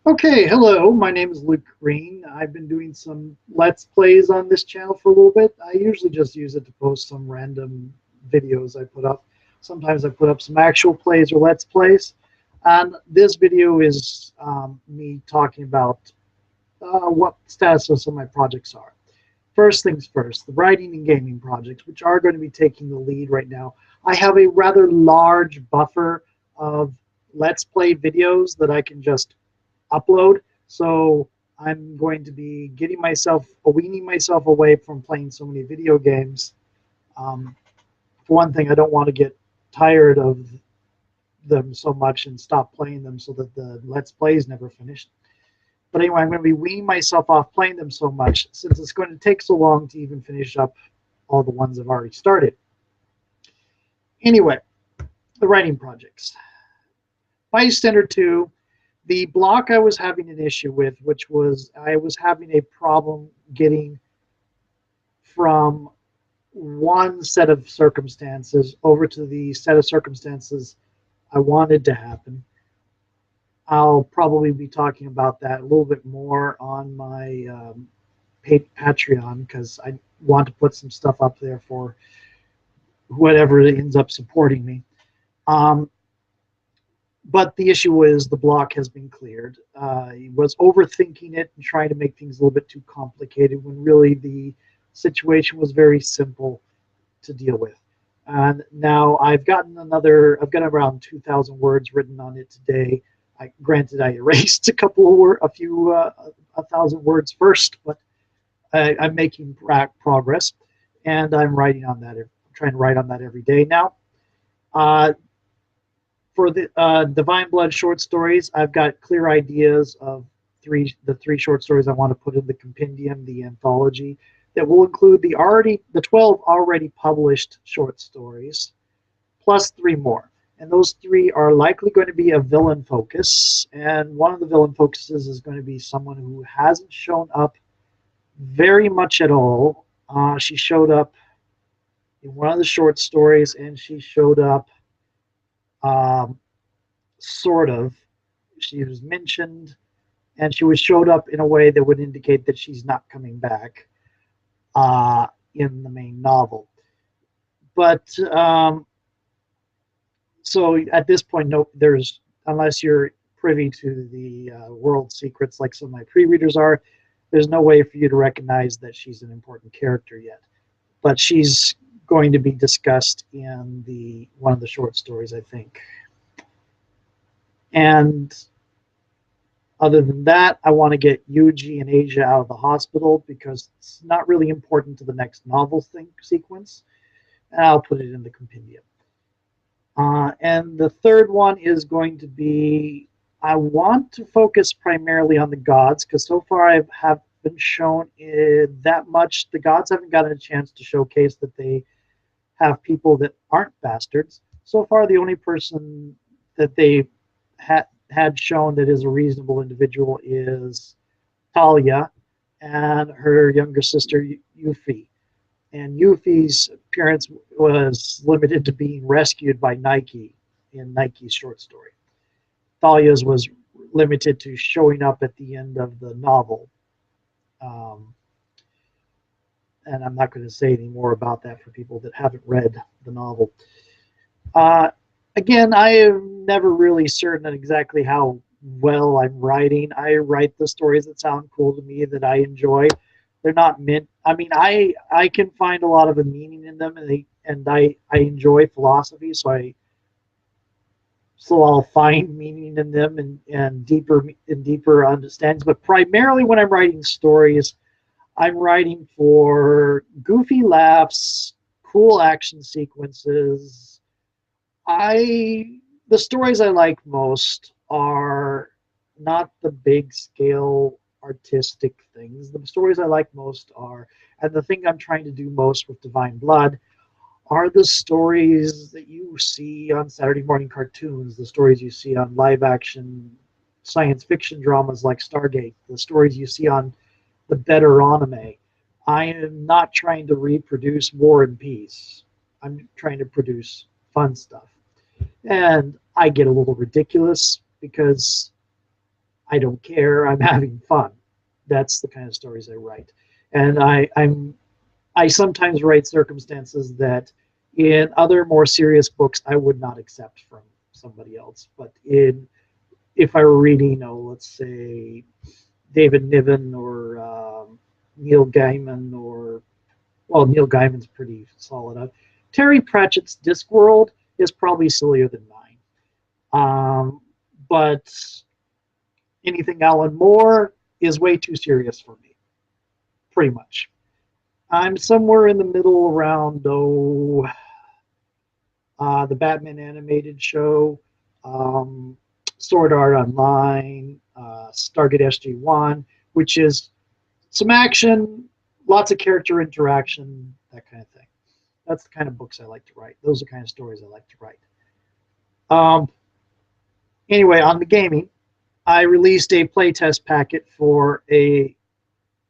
Okay, hello, my name is Luke Green. I've been doing some Let's Plays on this channel for a little bit. I usually just use it to post some random videos I put up. Sometimes I put up some actual plays or Let's Plays. And this video is me talking about what status of some of my projects are. First things first, the writing and gaming projects, which are going to be taking the lead right now. I have a rather large buffer of Let's Play videos that I can just upload. So I'm going to be weaning myself away from playing so many video games. Um, for one thing, I don't want to get tired of them so much and stop playing them so that the Let's Plays never finish. But anyway, I'm going to be weaning myself off playing them so much since it's going to take so long to even finish up all the ones I've already started. Anyway, the writing projects. Bystander 2, the block I was having an issue with, which was I was having a problem getting from one set of circumstances over to the set of circumstances I wanted to happen. I'll probably be talking about that a little bit more on my Patreon because I want to put some stuff up there for whatever ends up supporting me. Um, but the issue is the block has been cleared. I was overthinking it and trying to make things a little bit too complicated when really the situation was very simple to deal with. And now I've got around 2,000 words written on it today. Granted, I erased a few, 1,000 words first, but I'm making progress, and I'm writing on that. I'm trying to write on that every day now. Uh, for the Divine Blood short stories, I've got clear ideas of the three short stories I want to put in the compendium, the anthology, that will include the 12 already published short stories, plus three more. And those three are likely going to be a villain focus. And one of the villain focuses is going to be someone who hasn't shown up very much at all. She showed up in one of the short stories, and she showed up um, sort of. She was mentioned, and she was showed up in a way that would indicate that she's not coming back in the main novel. But so at this point, no, there's unless you're privy to the world secrets like some of my pre-readers are, there's no way for you to recognize that she's an important character yet. But she's going to be discussed in the one of the short stories, I think. And other than that, I want to get Yuji and Asia out of the hospital because it's not really important to the next novel sequence. And I'll put it in the compendium. And the third one is going to be I want to focus primarily on the gods because so far I have been shown that much. The gods haven't gotten a chance to showcase that they have people that aren't bastards. So far, the only person that they had shown that is a reasonable individual is Talia and her younger sister Yuffie. And Yuffie's appearance was limited to being rescued by Nike in Nike's short story. Thalia's was limited to showing up at the end of the novel. Um, and I'm not going to say any more about that for people that haven't read the novel. Uh, Again, I am never really certain on exactly how well I'm writing. I write the stories that sound cool to me that I enjoy. They're not meant. I mean, I can find a lot of a meaning in them, and I enjoy philosophy, so I'll find meaning in them and deeper understandings. But primarily, when I'm writing stories, I'm writing for goofy laughs, cool action sequences. I the stories I like most are not the big scale artistic things. The stories I like most are, and the thing I'm trying to do most with Divine Blood are the stories that you see on Saturday morning cartoons, the stories you see on live action science fiction dramas like Stargate, the stories you see on the better anime. I am not trying to reproduce War and Peace. I'm trying to produce fun stuff. And I get a little ridiculous because I don't care. I'm having fun. That's the kind of stories I write. And I sometimes write circumstances that in other more serious books I would not accept from somebody else. But if I were reading, let's say David Niven or Neil Gaiman, or well, Neil Gaiman's pretty solid. Terry Pratchett's Discworld is probably sillier than mine. But anything Alan Moore is way too serious for me, pretty much. I'm somewhere in the middle around, the Batman animated show, um, Sword Art Online, Stargate SG-1, which is some action, lots of character interaction, that kind of thing. That's the kind of books I like to write. Those are the kind of stories I like to write. Um, anyway, on the gaming, I released a playtest packet for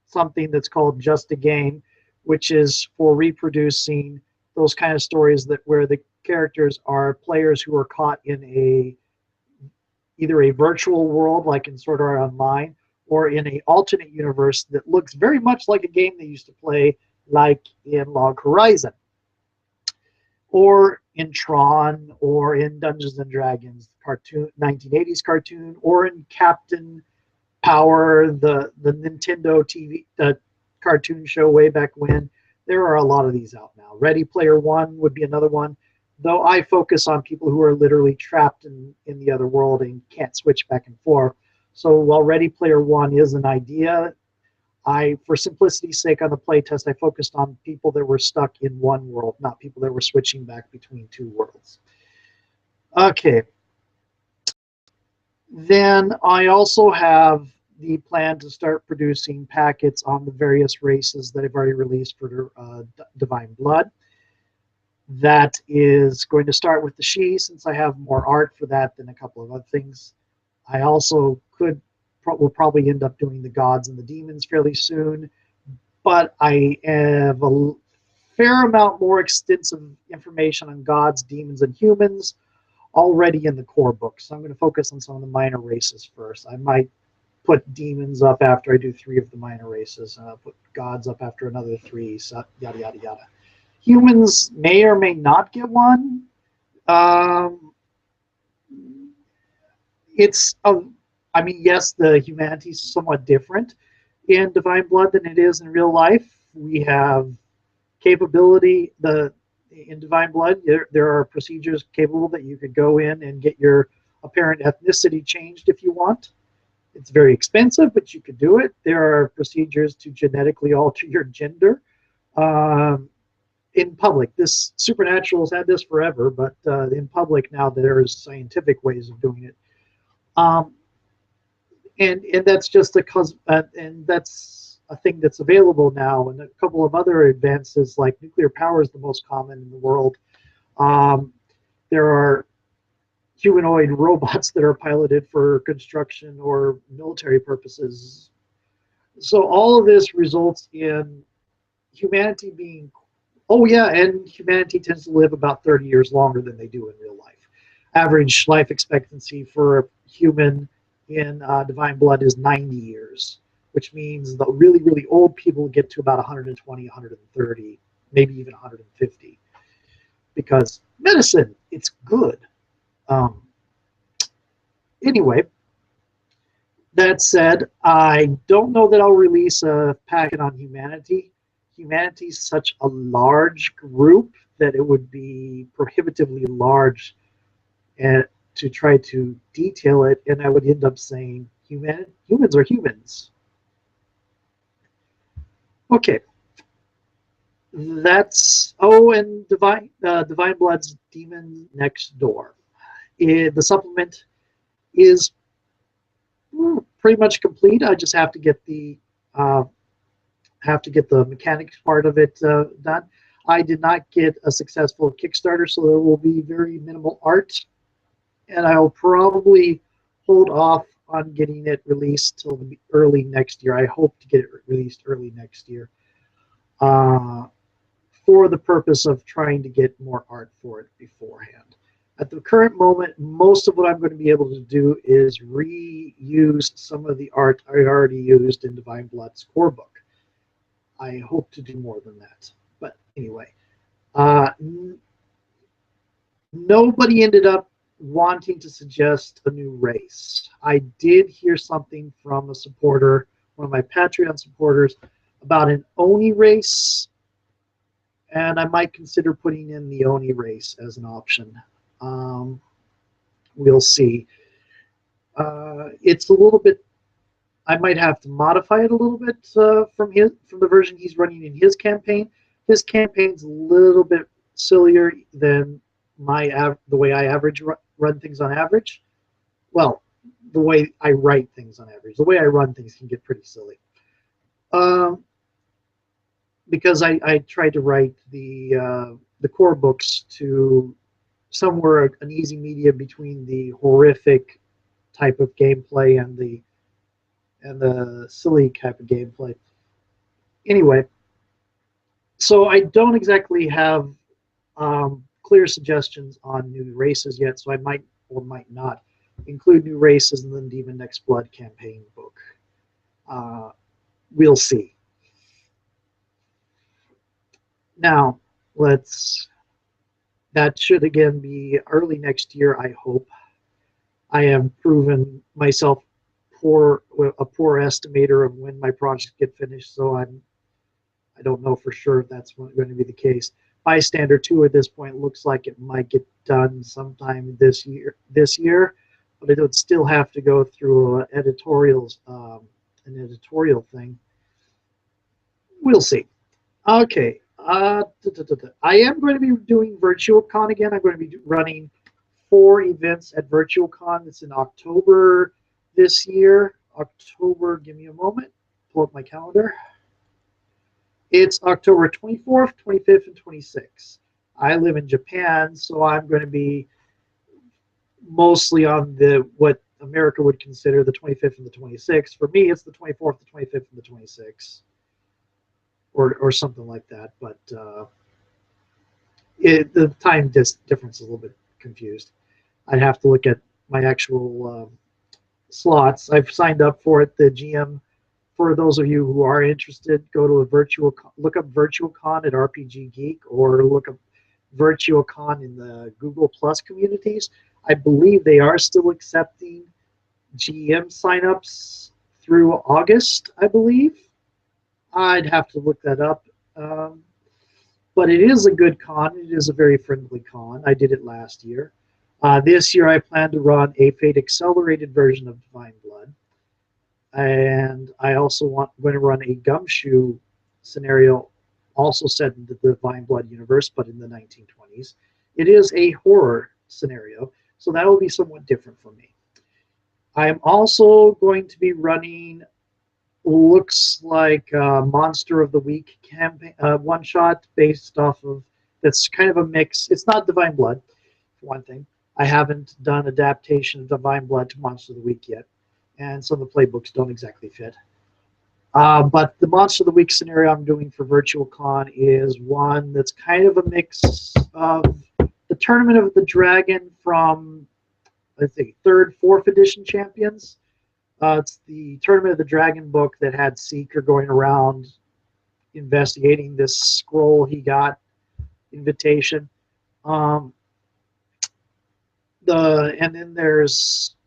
something that's called Just a Game, which is for reproducing those kind of stories where the characters are players who are caught in either a virtual world like in Sword Art Online, or in an alternate universe that looks very much like a game they used to play, like in Log Horizon, or in Tron, or in Dungeons and Dragons cartoon, 1980s cartoon, or in Captain Power, the Nintendo TV cartoon show way back when. There are a lot of these out now. Ready Player One would be another one, though I focus on people who are literally trapped in the other world and can't switch back and forth. So while Ready Player One is an idea, for simplicity's sake on the playtest, I focused on people that were stuck in one world, not people that were switching back between two worlds. Okay. Then I also have the plan to start producing packets on the various races that I've already released for Divine Blood. That is going to start with the Sidhe, since I have more art for that than a couple of other things. I also will probably end up doing the gods and the demons fairly soon, but I have a fair amount more extensive information on gods, demons, and humans already in the core book. So I'm going to focus on some of the minor races first. I might put demons up after I do 3 of the minor races, and I'll put gods up after another 3, so yada, yada, yada. Humans may or may not get one. Yes, the humanity is somewhat different in Divine Blood than it is in real life. We have capability, in Divine Blood, there are procedures capable that you could go in and get your apparent ethnicity changed if you want. It's very expensive, but you could do it. There are procedures to genetically alter your gender. In public, this Supernatural's had this forever, but in public now there's scientific ways of doing it. And that's just and that's a thing that's available now. And a couple of other advances, like nuclear power is the most common in the world. There are humanoid robots that are piloted for construction or military purposes. So all of this results in humanity being, oh yeah, and humanity tends to live about 30 years longer than they do in real life. Average life expectancy for a human in Divine Blood is 90 years, which means the really, really old people get to about 120, 130, maybe even 150. Because medicine, it's good. Anyway, that said, I don't know that I'll release a packet on humanity. Humanity is such a large group that it would be prohibitively large to try to detail it, and I would end up saying humans are humans. Okay. That's and Divine Blood's Demon Next Door. The supplement is pretty much complete. I just have to get the mechanics part of it done. I did not get a successful Kickstarter, so there will be very minimal art, and I'll probably hold off on getting it released till early next year. I hope to get it released early next year, for the purpose of trying to get more art for it beforehand. At the current moment, most of what I'm going to be able to do is reuse some of the art I already used in Divine Blood's core book. I hope to do more than that. But anyway, uh, nobody ended up wanting to suggest a new race. I did hear something from a supporter, one of my Patreon supporters, about an Oni race, and I might consider putting in the Oni race as an option. Um, we'll see. It's a little bit. I might have to modify it a little bit from the version he's running in his campaign. His campaign's a little bit sillier than the way I run things on average. Well, the way I write things on average. The way I run things can get pretty silly. Um, because I tried to write the core books to somewhere an easy media between the horrific type of gameplay and the silly type of gameplay. Anyway, so I don't exactly have clear suggestions on new races yet, so I might or might not include new races in the Demon Next Blood campaign book. We'll see. Now, that should again be early next year, I hope. I have proven myself a poor estimator of when my projects get finished, so I don't know for sure if that's going to be the case. Bystander 2 at this point looks like it might get done sometime this year, but it would still have to go through an editorial thing. We'll see. Okay. I am going to be doing VirtualCon again. I'm going to be running 4 events at VirtualCon. It's in October this year. October, give me a moment. Pull up my calendar. It's October 24th, 25th, and 26th. I live in Japan, so I'm going to be mostly on what America would consider the 25th and the 26th. For me, it's the 24th, the 25th, and the 26th. Or something like that, but the time difference is a little bit confused. I'd have to look at my actual slots. I've signed up for it. The GM, for those of you who are interested, go to look up VirtualCon at RPG Geek, or look up VirtualCon in the Google Plus communities. I believe they are still accepting GM signups through August, I believe. I'd have to look that up. But it is a good con. It is a very friendly con. I did it last year. This year I plan to run a Fate accelerated version of Divine Blood. And I also going to run a Gumshoe scenario also set in the Divine Blood universe, but in the 1920s. It is a horror scenario, so that will be somewhat different for me. I am also going to be running looks like a Monster of the Week campaign, one shot based off of, that's kind of a mix. It's not Divine Blood, for one thing. I haven't done adaptation of Divine Blood to Monster of the Week yet, and some of the playbooks don't exactly fit. But the Monster of the Week scenario I'm doing for VirtualCon is one that's kind of a mix of the Tournament of the Dragon from, I think, 3rd, 4th edition champions. It's the Tournament of the Dragon book that had Seeker going around investigating this scroll he got, invitation. And then there's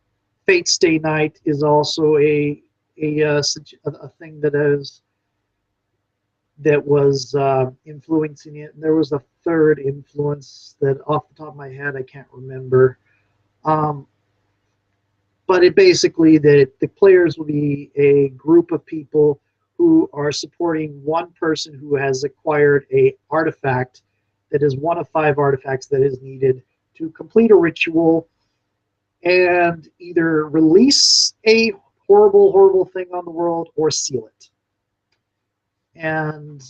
Fate Stay Night is also a thing that was influencing it. And there was a 3rd influence that, off the top of my head, I can't remember. But it basically, the players will be a group of people who are supporting one person who has acquired a artifact that is one of 5 artifacts that is needed to complete a ritual and either release a horrible, horrible thing on the world or seal it. And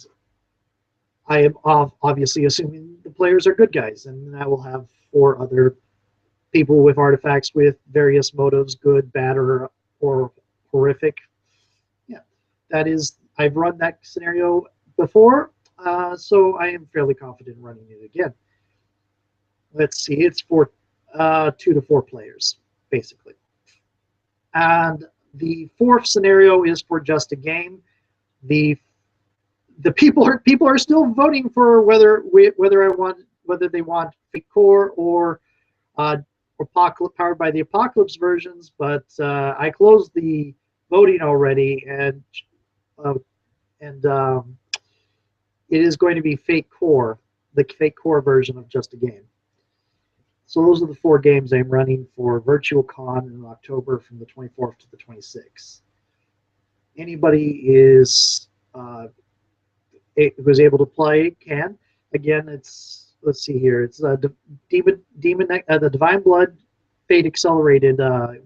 I am obviously assuming the players are good guys, and I will have 4 other people with artifacts with various motives, good, bad, or horrific. Yeah, that is, I've run that scenario before, so I am fairly confident running it again. Let's see, it's for 2 to 4 players, basically. And the fourth scenario is for just a game. The people are still voting for whether they want Fate Core or Powered by the Apocalypse versions, but I closed the voting already, and uh, it is going to be Fate Core, the Fate Core version of Just a Game. So those are the 4 games I'm running for Virtual Con in October from the 24th to the 26th. Anybody is who's able to play can. Again, it's, let's see here, it's the Divine Blood Fate Accelerated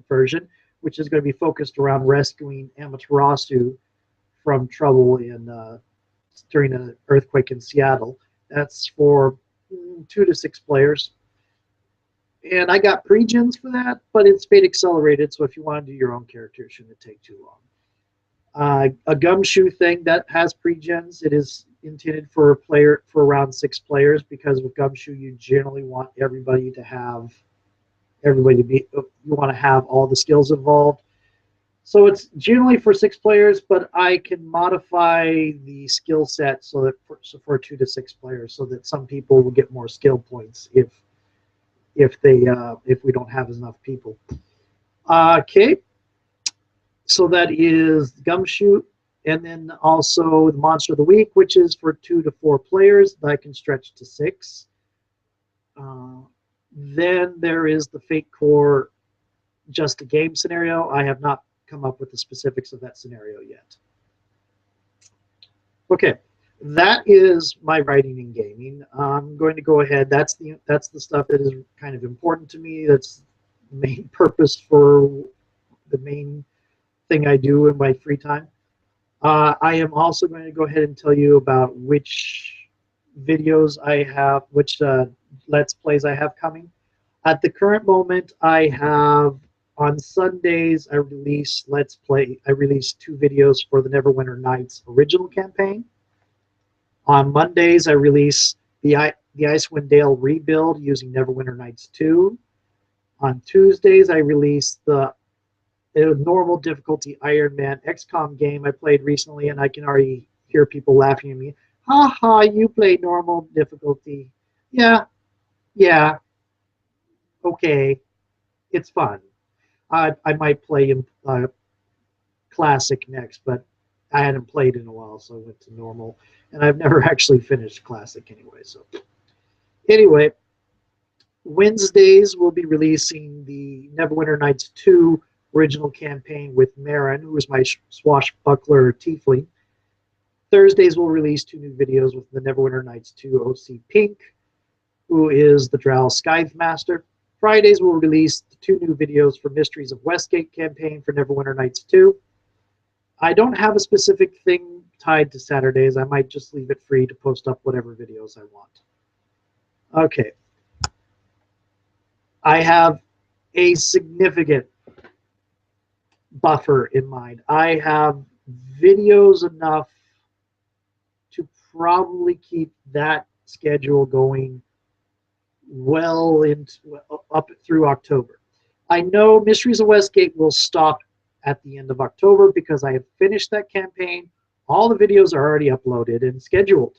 version, which is going to be focused around rescuing Amaterasu from trouble during an earthquake in Seattle. That's for 2 to 6 players. And I got pre-gens for that, but it's Fate Accelerated, so if you want to do your own character, it shouldn't take too long. A Gumshoe thing that has pre-gens, it is intended for around 6 players, because with Gumshoe you generally want everybody to be, you want to have all the skills involved. So it's generally for 6 players, but I can modify the skill set so that for 2 to 6 players, so that some people will get more skill points if we don't have enough people. Okay, so that is Gumshoe, and then also the Monster of the Week, which is for 2 to 4 players that I can stretch to 6. Then there is the Fate Core Just a Game scenario. I have not come up with the specifics of that scenario yet. Okay, that is my writing and gaming. I'm going to go ahead. That's the stuff that is kind of important to me. That's the main purpose for the main thing I do in my free time. I am also going to go ahead and tell you about which videos I have, which Let's Plays I have coming. At the current moment, I have, on Sundays, I release 2 videos for the Neverwinter Nights original campaign. On Mondays, I release the Icewind Dale rebuild using Neverwinter Nights 2. On Tuesdays, I release the normal difficulty Iron Man XCOM game I played recently, and I can already hear people laughing at me. Ha ha, you play normal difficulty. Yeah, okay, it's fun. I might play Classic next, but I hadn't played in a while, so I went to normal. And I've never actually finished Classic anyway. So anyway, Wednesdays we'll be releasing the Neverwinter Nights 2 original campaign with Marin, who is my swashbuckler tiefling. Thursdays we'll release 2 new videos with the Neverwinter Nights 2 OC Pink, who is the Drow Scythe Master. Fridays we'll release 2 new videos for Mysteries of Westgate campaign for Neverwinter Nights 2. I don't have a specific thing tied to Saturdays. I might just leave it free to post up whatever videos I want. Okay. I have a significant buffer in mind. I have videos enough to probably keep that schedule going well up through October. I know Mysteries of Westgate will stop at the end of October because I have finished that campaign. All the videos are already uploaded and scheduled,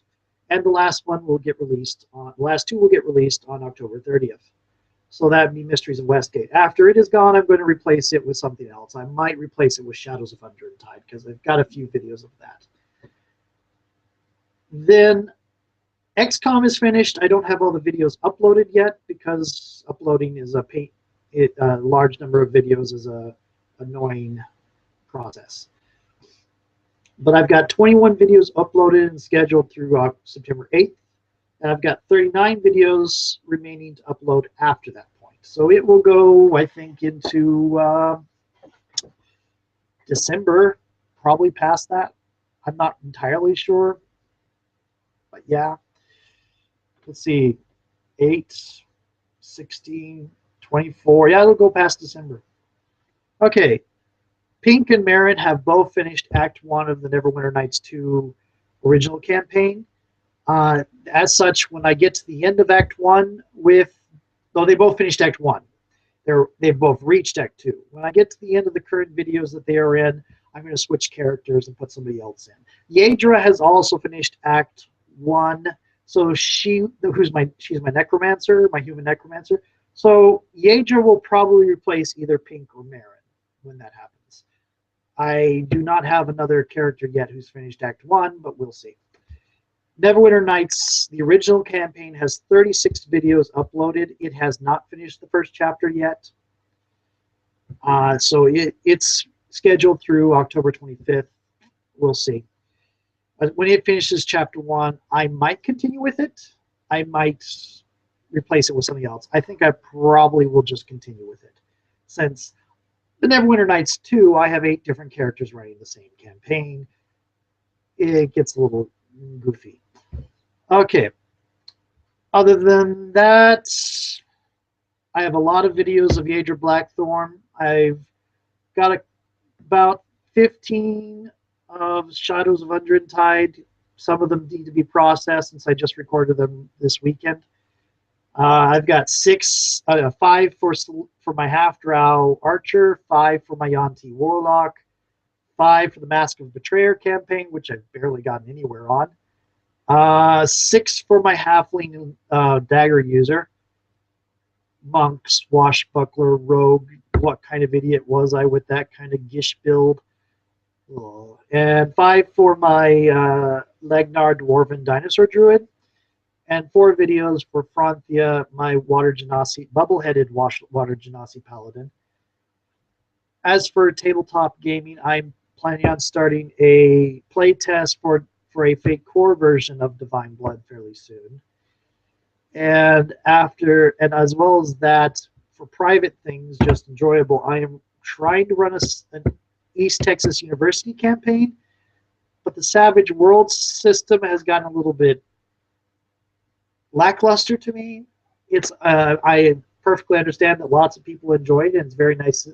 and the last 2 will get released on October 30th. So that would be Mysteries of Westgate. After it is gone, I'm going to replace it with something else. I might replace it with Shadows of Undertide because I've got a few videos of that. Then XCOM is finished. I don't have all the videos uploaded yet because uploading is a large number of videos is a annoying process. But I've got 21 videos uploaded and scheduled through September 8th, and I've got 39 videos remaining to upload after that point. So it will go, I think, into December, probably past that. I'm not entirely sure, but yeah. Let's see, 8, 16, 24. Yeah, it'll go past December. Okay, Pink and Marin have both finished Act 1 of the Neverwinter Nights 2 original campaign. As such, when I get to the end of Act 1 with though they both finished Act 1. They've both reached Act 2. When I get to the end of the current videos that they are in, I'm going to switch characters and put somebody else in. Yadra has also finished Act 1. So she's my necromancer, my human necromancer. So Yadra will probably replace either Pink or Marin when that happens. I do not have another character yet who's finished Act 1, but we'll see. Neverwinter Nights, the original campaign, has 36 videos uploaded. It has not finished the first chapter yet. So it's scheduled through October 25th. We'll see. But when it finishes chapter 1, I might continue with it. I might replace it with something else. I think I probably will just continue with it. Since the Neverwinter Nights 2, I have 8 different characters running the same campaign. It gets a little goofy. Okay. Other than that, I have a lot of videos of Yadra Blackthorn. I've got about 15 of Shadows of Undrentide. Some of them need to be processed since I just recorded them this weekend. I've got 5 for my Half-Drow Archer, 5 for my Yuan-Ti Warlock, 5 for the Mask of Betrayer campaign, which I've barely gotten anywhere on, 6 for my Halfling Dagger user, Monk, Swashbuckler, Rogue. What kind of idiot was I with that kind of Gish build? Oh. And 5 for my Legnar Dwarven Dinosaur Druid, and 4 videos for Fronthia, my Water Genasi, bubble-headed Water Genasi Paladin. As for tabletop gaming, I'm planning on starting a playtest for a Fate Core version of Divine Blood fairly soon. And as well as that, for private things, just enjoyable, I am trying to run an East Texas University campaign, but the Savage Worlds system has gotten a little bit lackluster to me. I perfectly understand that lots of people enjoy it, and it's very nice.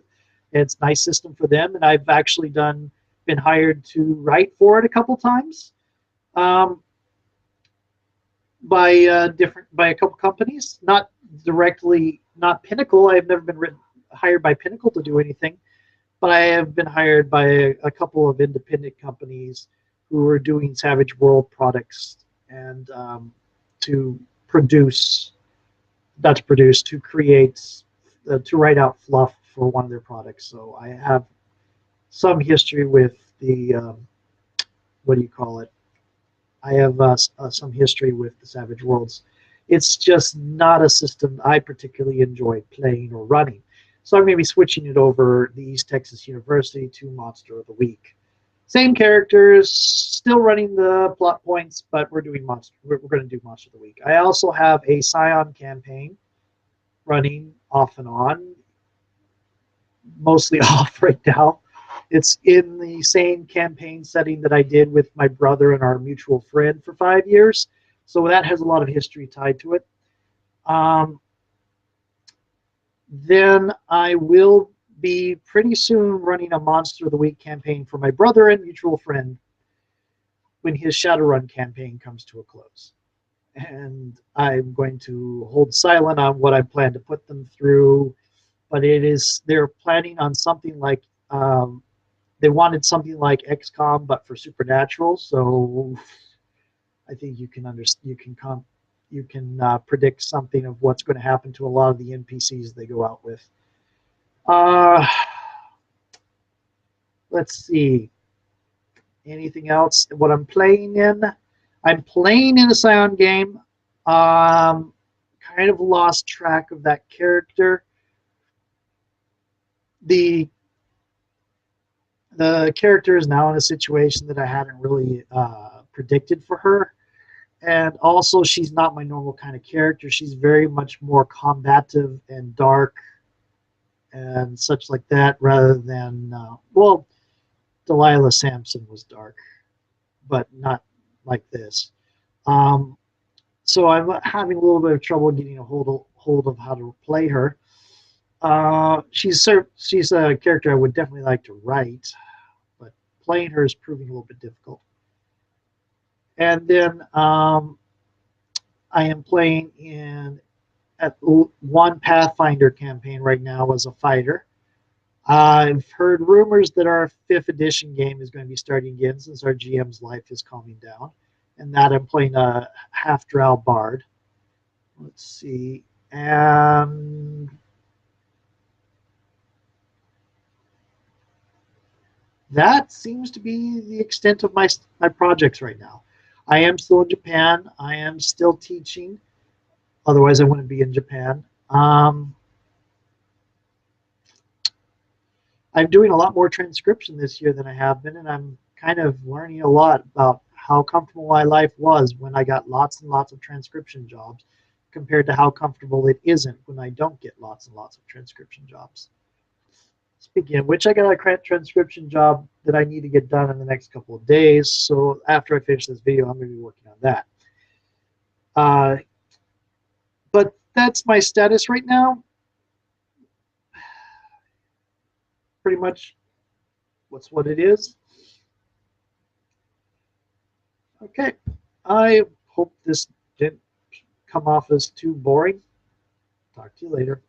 It's a nice system for them, and I've actually been hired to write for it a couple times. By a couple companies, not Pinnacle. I've never been hired by Pinnacle to do anything, but I have been hired by a couple of independent companies who are doing Savage World products and to write out fluff for one of their products. So I have some history with the what do you call it? I have some history with the Savage Worlds. It's just not a system I particularly enjoy playing or running. So I'm going to be switching it over the East Texas University to Monster of the Week. Same characters, still running the plot points, but we're going to do Monster of the Week. I also have a Scion campaign running off and on, mostly off right now. It's in the same campaign setting that I did with my brother and our mutual friend for 5 years. So that has a lot of history tied to it. Then I will be pretty soon running a Monster of the Week campaign for my brother and mutual friend when his Shadowrun campaign comes to a close. And I'm going to hold silent on what I plan to put them through, but they're planning on something like they wanted something like XCOM, but for supernatural. So I think you can predict something of what's going to happen to a lot of the NPCs they go out with. Let's see. Anything else? What I'm playing in? I'm playing in a Scion game. Kind of lost track of that character. The character is now in a situation that I hadn't really predicted for her. And also, she's not my normal kind of character. She's very much more combative and dark and such like that, rather than, well, Delilah Sampson was dark, but not like this. So I'm having a little bit of trouble getting a hold of how to play her. She's a character I would definitely like to write, but playing her is proving a little bit difficult. And then I am playing in one Pathfinder campaign right now as a fighter. I've heard rumors that our 5th edition game is going to be starting again since our GM's life is calming down, and that I'm playing a half-drow bard. Let's see, and that seems to be the extent of my projects right now. I am still in Japan. I am still teaching. Otherwise, I wouldn't be in Japan. I'm doing a lot more transcription this year than I have been, and I'm kind of learning a lot about how comfortable my life was when I got lots and lots of transcription jobs compared to how comfortable it isn't when I don't get lots and lots of transcription jobs. Speaking of which, I got a transcription job that I need to get done in the next couple of days, so after I finish this video, I'm going to be working on that. But that's my status right now. Pretty much what's what it is. Okay, I hope this didn't come off as too boring. Talk to you later.